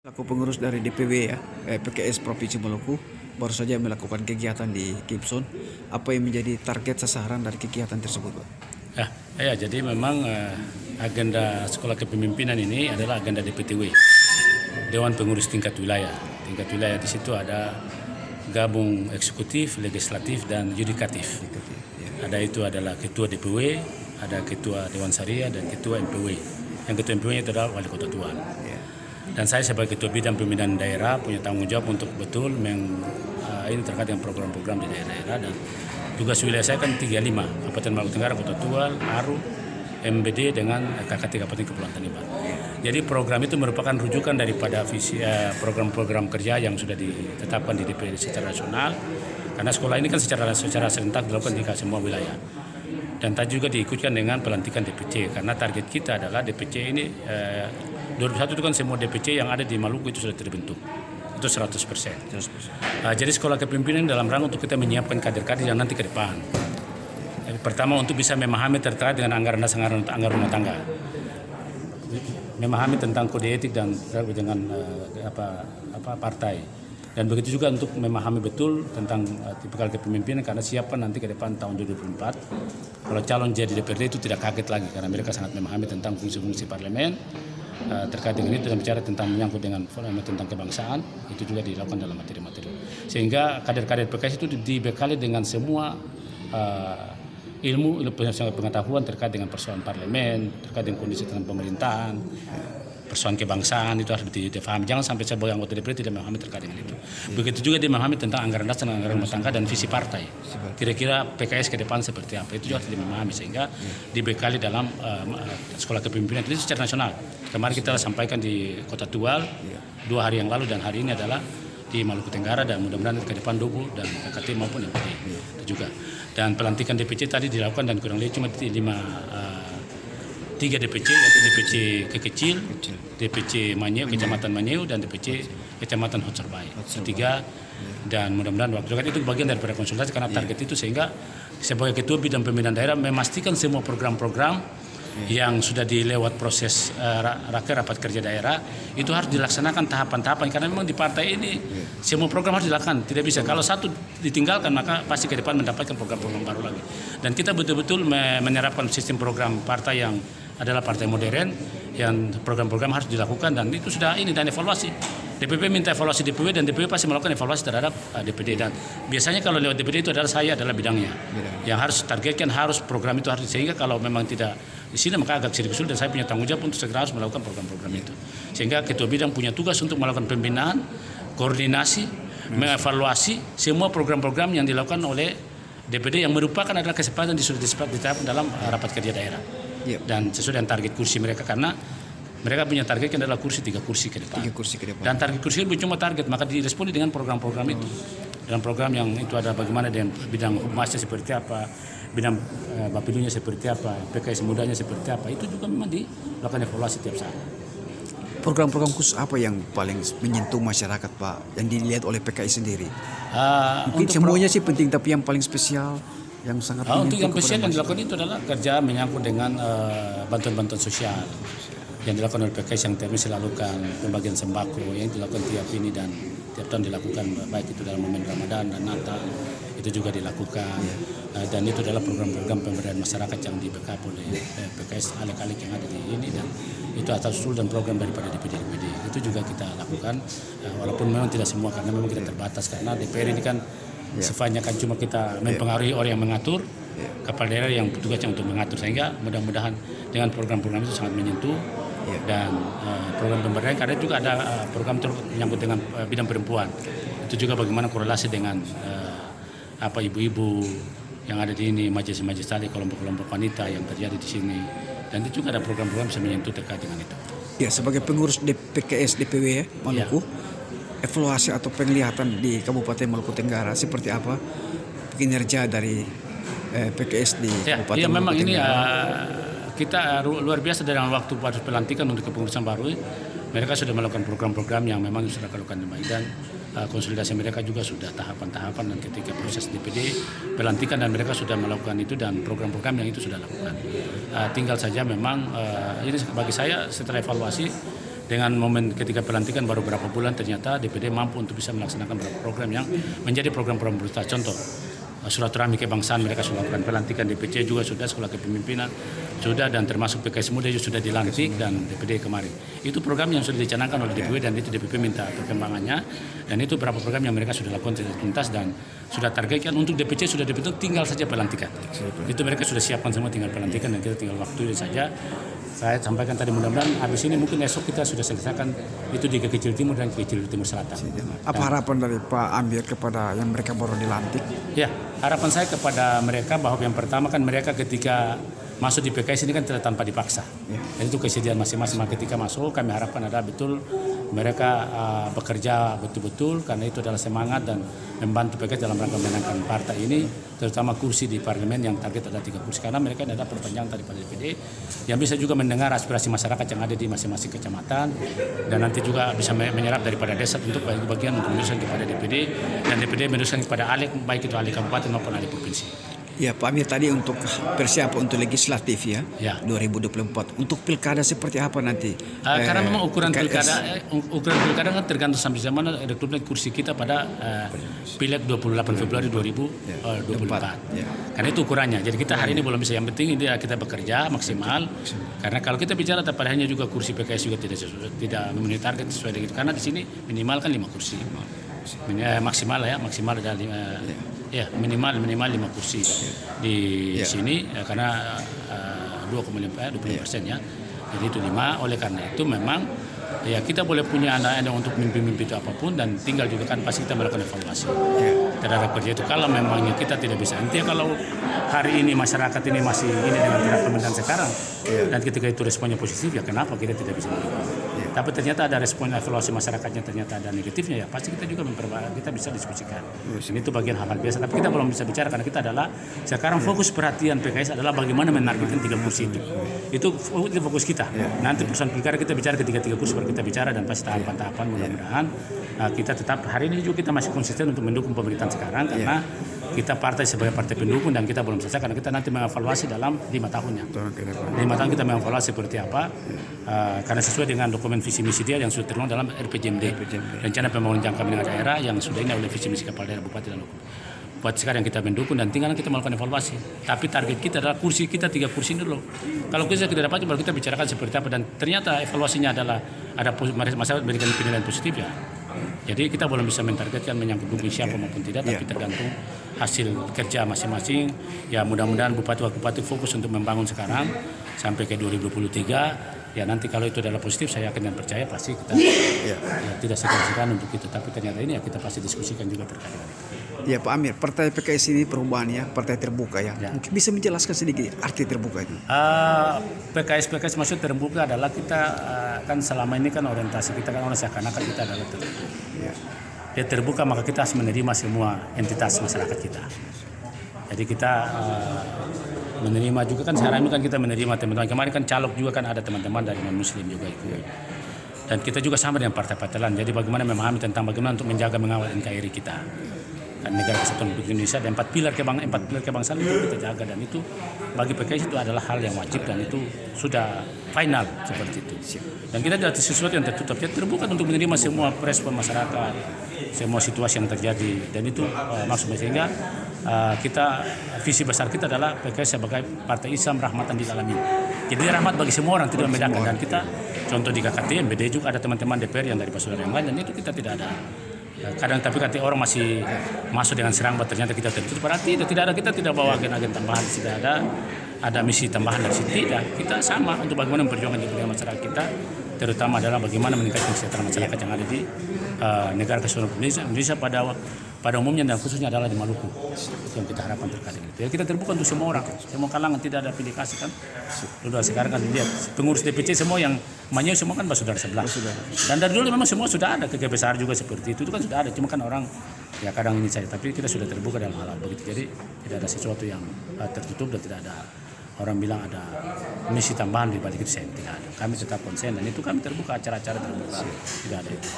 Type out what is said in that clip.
Selaku pengurus dari DPW ya, PKS Provinsi Maluku baru saja melakukan kegiatan di Gibson. Apa yang menjadi target sasaran dari kegiatan tersebut, Pak? Jadi memang agenda sekolah kepemimpinan ini adalah agenda DPTW, Dewan Pengurus Tingkat Wilayah. Tingkat wilayah di situ ada gabung eksekutif, legislatif, dan yudikatif. Ada itu adalah ketua DPW, ada ketua Dewan Syariah, dan ketua MPW. Yang ketua MPW itu adalah wali kota Tuan. Dan saya sebagai ketua bidang pembinaan daerah punya tanggung jawab untuk betul ini terkait dengan program-program di daerah-daerah. Dan tugas wilayah saya kan 35, Kabupaten Maluku Tenggara, Kota Tual, Aru, MBD dengan KKT Kabupaten Kepulauan Tanimbar. Jadi program itu merupakan rujukan daripada visi program-program kerja yang sudah ditetapkan di DPD secara nasional. Karena sekolah ini kan secara serentak dilakukan di semua wilayah. Dan tadi juga diikutkan dengan pelantikan DPC, karena target kita adalah DPC ini 2021 itu kan semua DPC yang ada di Maluku itu sudah terbentuk. Itu 100%. Jadi sekolah kepemimpinan dalam rangka untuk kita menyiapkan kader-kader yang nanti ke depan. Pertama untuk bisa memahami terkait dengan anggaran dasar anggaran rumah tangga. Memahami tentang kode etik dan dengan partai. Dan begitu juga untuk memahami betul tentang tipikal kepemimpinan, karena siapkan nanti ke depan tahun 2024 kalau calon jadi DPRD itu tidak kaget lagi, karena mereka sangat memahami tentang fungsi-fungsi parlemen terkait dengan itu, dan bicara tentang menyangkut dengan tentang kebangsaan itu juga dilakukan dalam materi-materi, sehingga kader-kader PKS itu dibekali dengan semua ilmu pengetahuan terkait dengan persoalan parlemen, terkait dengan kondisi tentang pemerintahan, persoalan kebangsaan itu harus difahami. Jangan sampai sebagai anggota DPR tidak memahami terkait dengan itu. Begitu juga dia memahami tentang anggaran dasar, anggaran rumah tangga, dan visi partai. Kira-kira PKS ke depan seperti apa, itu juga harus dimahami, sehingga dibekali dalam sekolah kepemimpinan itu secara nasional. Kemarin kita sampaikan di Kota Tual 2 hari yang lalu, dan hari ini adalah di Maluku Tenggara, dan mudah-mudahan ke depan Dobo dan KKT maupun MPD itu juga. Dan pelantikan DPC tadi dilakukan, dan kurang lebih cuma 3 DPC, yaitu DPC Kekecil, DPC Manyeu, Kecamatan Manyeu, dan DPC Kecamatan Hotserbai. 3, dan mudah-mudahan waktu itu bagian daripada konsultasi, karena target itu, sehingga sebagai ketua bidang pembinaan daerah memastikan semua program-program yang sudah dilewat proses rapat kerja daerah itu harus dilaksanakan tahapan-tahapan, karena memang di partai ini semua program harus dilakukan. Tidak bisa kalau satu ditinggalkan, maka pasti ke depan mendapatkan program-program baru lagi. Dan kita betul-betul menerapkan sistem program partai yang adalah partai modern, yang program-program harus dilakukan, dan itu sudah dan evaluasi. DPP minta evaluasi DPW, dan DPW pasti melakukan evaluasi terhadap DPD. Dan biasanya kalau lewat DPD itu saya adalah bidangnya yang harus targetkan, harus program itu harus, sehingga kalau memang tidak di sini maka agak sedikit sulit, dan saya punya tanggung jawab untuk segera harus melakukan program-program itu. Sehingga ketua bidang punya tugas untuk melakukan pembinaan, koordinasi, mengevaluasi semua program-program yang dilakukan oleh DPD yang merupakan adalah kesepakatan ditetapkan dalam rapat kerja daerah. Dan sesuai dengan target kursi mereka, karena mereka punya target adalah 3 kursi ke depan. Dan target kursi itu cuma target, maka diresponi dengan program-program itu. Dalam program yang itu ada bagaimana dengan bidang humasnya seperti apa, bidang bapilunya seperti apa, PKS mudanya seperti apa, itu juga memang dilakukan evaluasi tiap saat. Program-program khusus apa yang paling menyentuh masyarakat, Pak, yang dilihat oleh PKS sendiri? Mungkin semuanya sih penting, tapi yang paling spesial, yang sangat untuk yang spesial yang dilakukan itu adalah kerja menyangkut dengan bantuan-bantuan sosial yang dilakukan oleh PKS, yang terus dilakukan pembagian sembako yang dilakukan tiap ini dan tiap tahun dilakukan, baik itu dalam momen Ramadan dan Natal itu juga dilakukan. Dan itu adalah program-program pemberdayaan masyarakat yang di-backup oleh PKS alik-alik yang ada di ini, dan itu atas usul dan program daripada DPD itu juga kita lakukan, walaupun memang tidak semua, karena memang kita terbatas, karena DPR ini kan sifatnya kan cuma kita mempengaruhi orang yang mengatur, kepala daerah yang tugasnya untuk mengatur, sehingga mudah-mudahan dengan program-program itu sangat menyentuh. Dan program pemberdayaan, karena juga ada program menyangkut dengan bidang perempuan, itu juga bagaimana korelasi dengan ibu-ibu yang ada di ini, majelis-majelis tali, kelompok-kelompok wanita yang terjadi di sini, dan itu juga ada program-program bisa menyentuh terkait dengan itu. Ya, sebagai pengurus PKS DPW Maluku, evaluasi atau penglihatan di Kabupaten Maluku Tenggara seperti apa kinerja dari PKS di Kabupaten Maluku memang Tenggara? Kita luar biasa dalam waktu pelantikan untuk kepengurusan baru. Mereka sudah melakukan program-program yang memang sudah dilakukan dengan baik, dan konsolidasi mereka juga sudah tahapan-tahapan, dan ketika proses DPD pelantikan, dan mereka sudah melakukan itu, dan program-program yang itu sudah dilakukan. Tinggal saja memang ini bagi saya setelah evaluasi dengan momen ketika pelantikan baru berapa bulan ternyata DPD mampu untuk bisa melaksanakan beberapa program yang menjadi program-program prioritas. Contoh, silaturahmi kebangsaan mereka sudah lakukan, pelantikan DPC juga sudah, sekolah kepemimpinan sudah, dan termasuk PKS Muda juga sudah dilantik dan DPD kemarin. Itu program yang sudah dicanangkan oleh DPW dan itu DPP minta perkembangannya, dan itu beberapa program yang mereka sudah lakukan tuntas dan sudah targetkan. Untuk DPC sudah dibentuk, tinggal saja pelantikan. Itu mereka sudah siapkan semua, tinggal pelantikan dan kita tinggal waktu saja. Saya sampaikan tadi, mudah-mudahan habis ini mungkin esok kita sudah selesaikan itu di Kekecil Timur dan Kekecil Timur Selatan. Apa harapan dari Pak Amir kepada yang mereka baru dilantik? Ya, harapan saya kepada mereka bahwa yang pertama kan mereka ketika masuk di PKS ini kan tidak tanpa dipaksa. Dan itu kesediaan masing-masing. Ketika masuk kami harapkan adalah betul mereka bekerja betul-betul, karena itu adalah semangat dan membantu PKS dalam rangka memenangkan partai ini, terutama kursi di parlemen yang target ada 3 kursi, karena mereka adalah perpanjangan daripada DPD yang bisa juga mendengar aspirasi masyarakat yang ada di masing-masing kecamatan, dan nanti juga bisa menyerap daripada desa untuk bagian untuk meneruskan kepada DPD, dan DPD meneruskan kepada ALEK, baik itu ALEK kabupaten maupun ALEK provinsi. Ya Pak Amir, tadi untuk persiapan untuk legislatif ya, 2024 untuk pilkada seperti apa nanti? Karena memang ukuran pilkada kan tergantung sampai zaman rekrutmen kursi kita pada Pileg 28 Februari 2024. Karena itu ukurannya. Jadi kita hari ini belum bisa. Yang penting ini kita bekerja maksimal. Karena kalau kita bicara padanya juga kursi PKS juga tidak memenuhi target sesuai dengan itu. Karena di sini minimal kan 5 kursi. Maksimal ada minimal 5 kursi di sini karena 20% ya. Jadi itu 5. Oleh karena itu memang ya kita boleh punya anak-anak untuk mimpi-mimpi itu apapun, dan tinggal juga kan pasti kita melakukan evaluasi terhadap kerja itu. Kalau memangnya kita tidak bisa, intinya kalau hari ini masyarakat ini masih ini dengan tingkat pemerintahan sekarang dan ketika itu responnya positif, ya kenapa kita tidak bisa melakukan? Tapi ternyata ada respon evaluasi masyarakatnya, ternyata ada negatifnya, ya pasti kita juga kita bisa diskusikan. Ini itu bagian hal biasa, tapi kita belum bisa bicara karena kita adalah sekarang fokus perhatian PKS adalah bagaimana menargetkan 3 kursi itu. Itu fokus kita. Nanti perusahaan pilkada kita bicara ketika 3 kursi baru kita bicara, dan pasti tahapan-tahapan mudah-mudahan kita tetap hari ini juga kita masih konsisten untuk mendukung pemerintahan sekarang, karena kita partai sebagai partai pendukung dan kita belum selesai karena kita nanti mengevaluasi dalam 5 tahunnya. 5 tahun kita mengevaluasi seperti apa, karena sesuai dengan dokumen visi misi dia yang sudah tertuang dalam RPJMD, rencana pembangunan jangka menengah daerah yang sudah ini oleh visi misi kepala daerah, bupati dan hukum. Buat sekarang kita mendukung dan tinggal kita melakukan evaluasi. Tapi target kita adalah kursi kita 3 kursi dulu. Kalau kita tidak dapat baru kita bicarakan seperti apa, dan ternyata evaluasinya adalah ada masalah berikan penilaian positif ya. Jadi kita belum bisa mentargetkan menyangkut dukung siapa maupun tidak, tapi tergantung hasil kerja masing-masing. Ya mudah-mudahan bupati-bupati fokus untuk membangun sekarang sampai ke 2023. Ya nanti kalau itu adalah positif, saya yakin dan percaya pasti kita tidak segan-segan untuk itu. Tapi ternyata ini ya kita pasti diskusikan juga terkait dengan itu. Ya Pak Amir, partai PKS ini perubahan ya, partai terbuka ya. Mungkin bisa menjelaskan sedikit arti terbuka itu? PKS maksud terbuka adalah kita kan selama ini kan orientasi kita kan orang seakan-akan kita adalah terbuka. Dia terbuka, maka kita harus menerima semua entitas masyarakat kita. Jadi kita menerima juga kan sekarang ini kan kita menerima teman-teman. Kemarin kan caleg juga kan ada teman-teman dari non-muslim juga ikut. Dan kita juga sama dengan partai-partai lain. Jadi bagaimana memahami tentang bagaimana untuk menjaga mengawal NKRI kita. Dan negara Kesatuan Republik Indonesia, dan 4 pilar kebangsaan itu kita jaga, dan itu bagi PKS itu adalah hal yang wajib dan itu sudah final seperti itu. Dan kita tidak sesuatu yang tertutup, kita terbuka untuk menerima semua respon masyarakat, semua situasi yang terjadi, dan itu maksudnya sehingga kita visi besar kita adalah PKS sebagai partai Islam rahmatan lil alamin. Jadi rahmat bagi semua orang, tidak membedakan. Dan kita contoh di KKT MBD juga ada teman-teman DPR yang dari saudara yang lain, dan itu kita tidak ada. Kadang tapi ketika orang masih masuk dengan serangbat ternyata kita tertutup, berarti itu tidak ada, kita tidak bawa agen-agen tambahan, tidak ada misi tambahan dari situ. Tidak, kita sama untuk bagaimana memperjuangkan kepentingan masyarakat kita, terutama adalah bagaimana meningkatkan kesejahteraan masyarakat yang ada di negara Kesatuan Indonesia pada umumnya, dan khususnya adalah di Maluku. Itu yang kita harapkan terkait dengan itu. Ya, kita terbuka untuk semua orang, semua kalangan, tidak ada pilih kasih kan. Sudah sekarang kan lihat pengurus DPC semua yang Manyeu semua kan saudara sebelah. Dan dari dulu memang semua sudah ada, KG besar juga seperti itu kan sudah ada. Cuma kan orang ya kadang ini saja, tapi kita sudah terbuka dalam hal begitu. Jadi tidak ada sesuatu yang tertutup dan tidak ada orang bilang ada misi tambahan di balik itu, saya tidak ada. Kami tetap konsen dan itu kami terbuka, acara-acara terbuka, tidak ada itu.